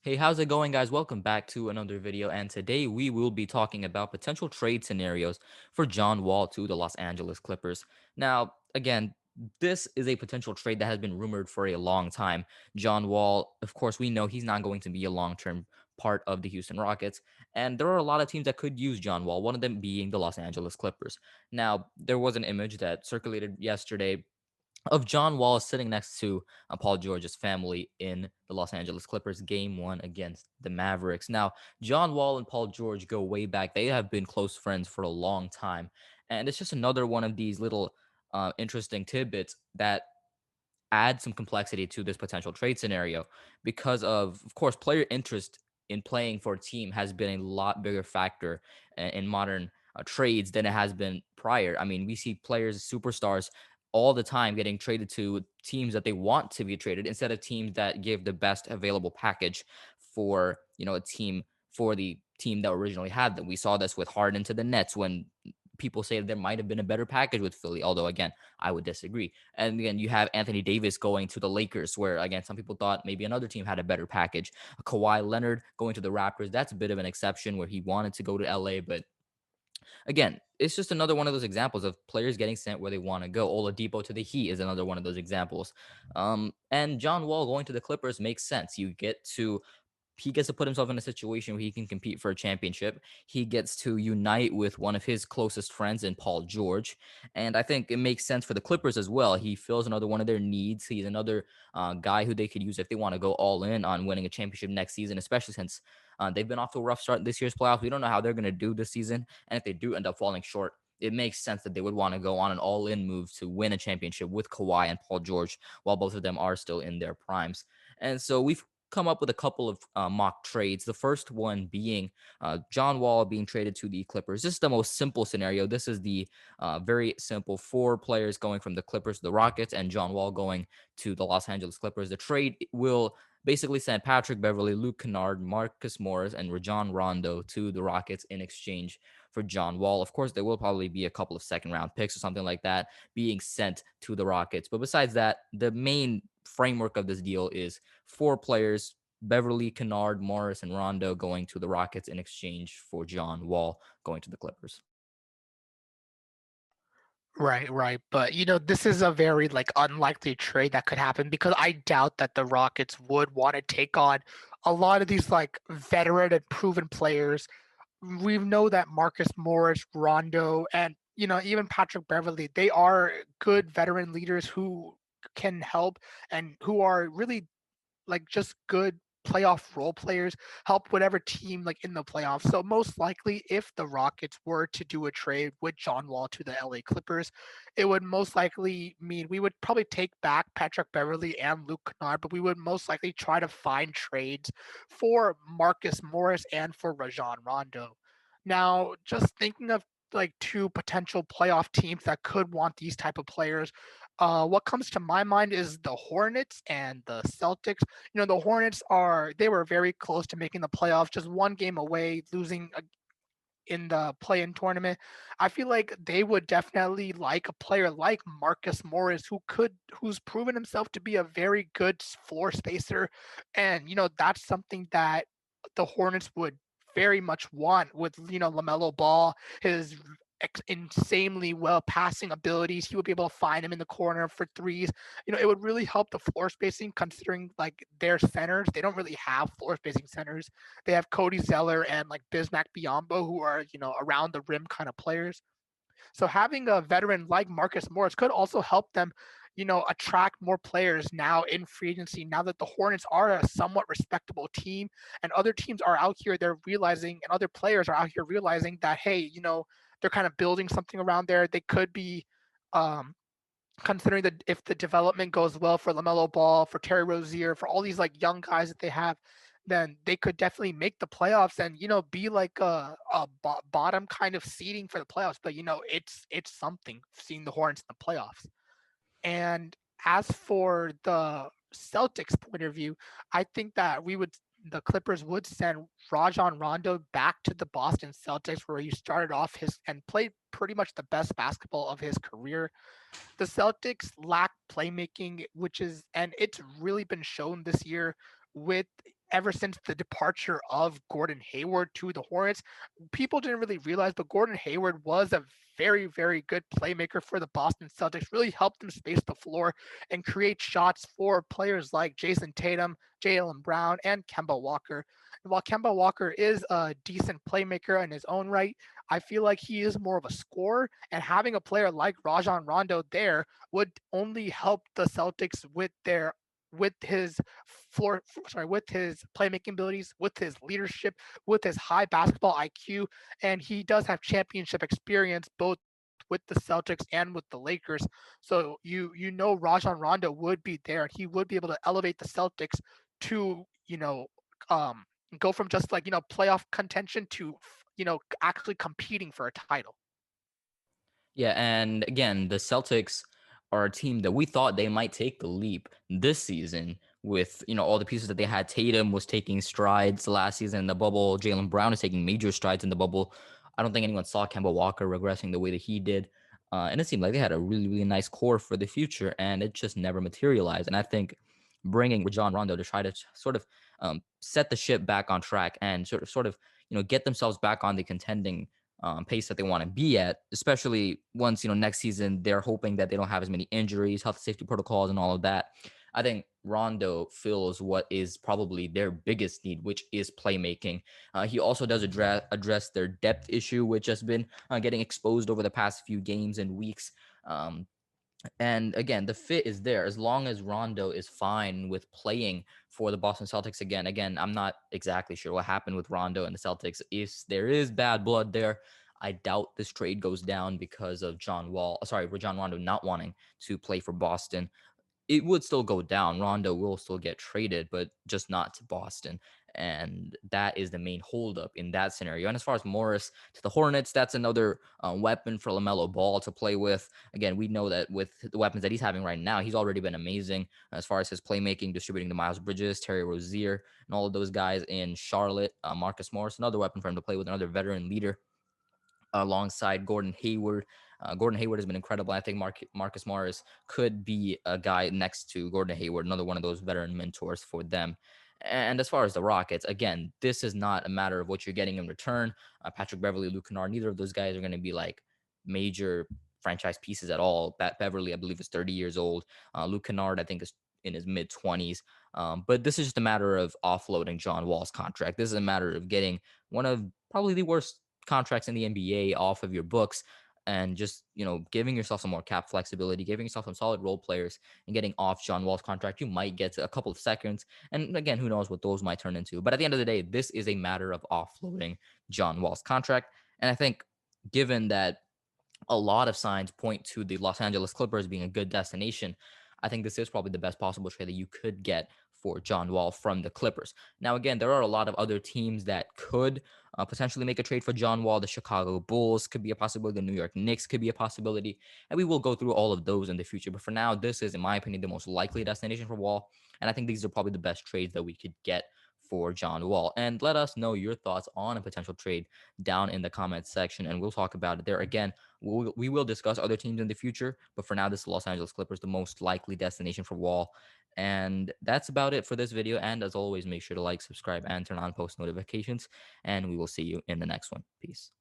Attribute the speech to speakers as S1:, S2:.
S1: Hey, how's it going, guys? Welcome back to another video. And today we will be talking about potential trade scenarios for John Wall to the Los Angeles Clippers. Now, again, this is a potential trade that has been rumored for a long time. John Wall, of course, we know he's not going to be a long term part of the Houston Rockets. And there are a lot of teams that could use John Wall, one of them being the Los Angeles Clippers. Now, there was an image that circulated yesterday of John Wall sitting next to Paul George's family in the Los Angeles Clippers game one against the Mavericks. Now, John Wall and Paul George go way back. They have been close friends for a long time. And it's just another one of these little interesting tidbits that add some complexity to this potential trade scenario because of course, player interest in playing for a team has been a lot bigger factor in modern trades than it has been prior. I mean, we see players, superstars, all the time getting traded to teams that they want to be traded instead of teams that give the best available package for a team for the team that originally had them. We saw this with Harden to the Nets when people say there might have been a better package with Philly, although again, I would disagree. And again, you have Anthony Davis going to the Lakers, where again, some people thought maybe another team had a better package. Kawhi Leonard going to the Raptors, that's a bit of an exception where he wanted to go to LA. But again, it's just another one of those examples of players getting sent where they want to go. Oladipo to the Heat is another one of those examples. And John Wall going to the Clippers makes sense. He gets to put himself in a situation where he can compete for a championship. He gets to unite with one of his closest friends in Paul George. And I think it makes sense for the Clippers as well. He fills another one of their needs. He's another guy who they could use if they want to go all in on winning a championship next season, especially since they've been off to a rough start this year's playoffs. We don't know how they're going to do this season. And if they do end up falling short, it makes sense that they would want to go on an all-in move to win a championship with Kawhi and Paul George while both of them are still in their primes. And so we've come up with a couple of mock trades. The first one being John Wall being traded to the Clippers. This is the most simple scenario. This is the very simple four players going from the Clippers to the Rockets and John Wall going to the Los Angeles Clippers. The trade will basically send Patrick Beverley, Luke Kennard, Marcus Morris, and Rajon Rondo to the Rockets in exchange for John Wall. Of course, there will probably be a couple of second round picks or something like that being sent to the Rockets. But besides that, the main framework of this deal is four players: Beverly, Kennard, Morris, and Rondo going to the Rockets in exchange for John Wall going to the Clippers.
S2: Right, right. But this is a very unlikely trade that could happen because I doubt that the Rockets would want to take on a lot of these veteran and proven players. We know that Marcus Morris, Rondo, and even Patrick Beverly, they are good veteran leaders who can help and who are really just good playoff role players, help whatever team in the playoffs. So most likely if the Rockets were to do a trade with John Wall to the LA Clippers, it would most likely mean we would probably take back Patrick Beverly and Luke Kennard, but we would most likely try to find trades for Marcus Morris and for Rajon Rondo. Now, just thinking of two potential playoff teams that could want these type of players, what comes to my mind is the Hornets and the Celtics. The Hornets they were very close to making the playoffs, just one game away, losing in the play-in tournament. I feel like they would definitely like a player like Marcus Morris, who's proven himself to be a very good floor spacer, and that's something that the Hornets would very much want with Lamelo Ball, his insanely well passing abilities. He would be able to find him in the corner for threes. It would really help the floor spacing considering their centers. They don't really have floor spacing centers. They have Cody Zeller and Bismack Biyombo, who are around the rim kind of players. So having a veteran like Marcus Morris could also help them, attract more players now in free agency. Now that the Hornets are a somewhat respectable team, and other teams are out here, they're realizing, and other players are out here realizing that hey, they're kind of building something around there. They could be. Considering that if the development goes well for Lamelo Ball, for Terry Rozier, for all these young guys that they have, then they could definitely make the playoffs and be like a bottom kind of seeding for the playoffs. But it's something seeing the Hornets in the playoffs. And as for the Celtics point of view, I think that the Clippers would send Rajon Rondo back to the Boston Celtics where he started off his and played pretty much the best basketball of his career. The Celtics lack playmaking, and it's really been shown this year with ever since the departure of Gordon Hayward to the Hornets. People didn't really realize, but Gordon Hayward was a very, very good playmaker for the Boston Celtics, really helped them space the floor and create shots for players like Jason Tatum, Jalen Brown, and Kemba Walker. And while Kemba Walker is a decent playmaker in his own right, I feel like he is more of a scorer, and having a player like Rajon Rondo there would only help the Celtics with his with his playmaking abilities, with his leadership, with his high basketball IQ, and he does have championship experience both with the Celtics and with the Lakers. So you know Rajon Rondo would be there, and he would be able to elevate the Celtics to um, go from just like playoff contention to actually competing for a title.
S1: Yeah, and again, the Celtics are a team that we thought they might take the leap this season with, all the pieces that they had. Tatum was taking strides last season in the bubble. Jalen Brown is taking major strides in the bubble. I don't think anyone saw Kemba Walker regressing the way that he did. And it seemed like they had a really, really nice core for the future, and it just never materialized. And I think bringing Rajon Rondo to try to sort of set the ship back on track and sort of, get themselves back on the contending pace that they want to be at, especially once, next season they're hoping that they don't have as many injuries, health safety protocols, and all of that. I think Rondo fills what is probably their biggest need, which is playmaking. He also does address their depth issue, which has been getting exposed over the past few games and weeks. And again, the fit is there as long as Rondo is fine with playing for the Boston Celtics again. Again, I'm not exactly sure what happened with Rondo and the Celtics. If there is bad blood there, I doubt this trade goes down because of Rajon Rondo not wanting to play for Boston. It would still go down. Rondo will still get traded, but just not to Boston. And that is the main holdup in that scenario. And as far as Morris to the Hornets, that's another weapon for LaMelo Ball to play with. Again, we know that with the weapons that he's having right now, he's already been amazing as far as his playmaking, distributing to Miles Bridges, Terry Rozier, and all of those guys in Charlotte. Marcus Morris, another weapon for him to play with, another veteran leader alongside Gordon Hayward. Gordon Hayward has been incredible. I think Marcus Morris could be a guy next to Gordon Hayward, another one of those veteran mentors for them. And as far as the Rockets, again, this is not a matter of what you're getting in return. Patrick Beverly, Luke Kennard, neither of those guys are going to be like major franchise pieces at all. Beverly, I believe, is 30 years old. Luke Kennard, I think, is in his mid 20s. But this is just a matter of offloading John Wall's contract. This is a matter of getting one of probably the worst contracts in the NBA off of your books and just, giving yourself some more cap flexibility, giving yourself some solid role players and getting off John Wall's contract. You might get to a couple of seconds. And again, who knows what those might turn into. But at the end of the day, this is a matter of offloading John Wall's contract. And I think given that a lot of signs point to the Los Angeles Clippers being a good destination, I think this is probably the best possible trade that you could get for John Wall from the Clippers. Now, again, there are a lot of other teams that could potentially make a trade for John Wall. The Chicago Bulls could be a possibility. The New York Knicks could be a possibility. And we will go through all of those in the future. But for now, this is, in my opinion, the most likely destination for Wall. And I think these are probably the best trades that we could get for John Wall. And let us know your thoughts on a potential trade down in the comments section, and we'll talk about it there. Again, we will discuss other teams in the future, but for now, this is Los Angeles Clippers, the most likely destination for Wall. And that's about it for this video. And as always, make sure to like, subscribe, and turn on post notifications. And we will see you in the next one. Peace.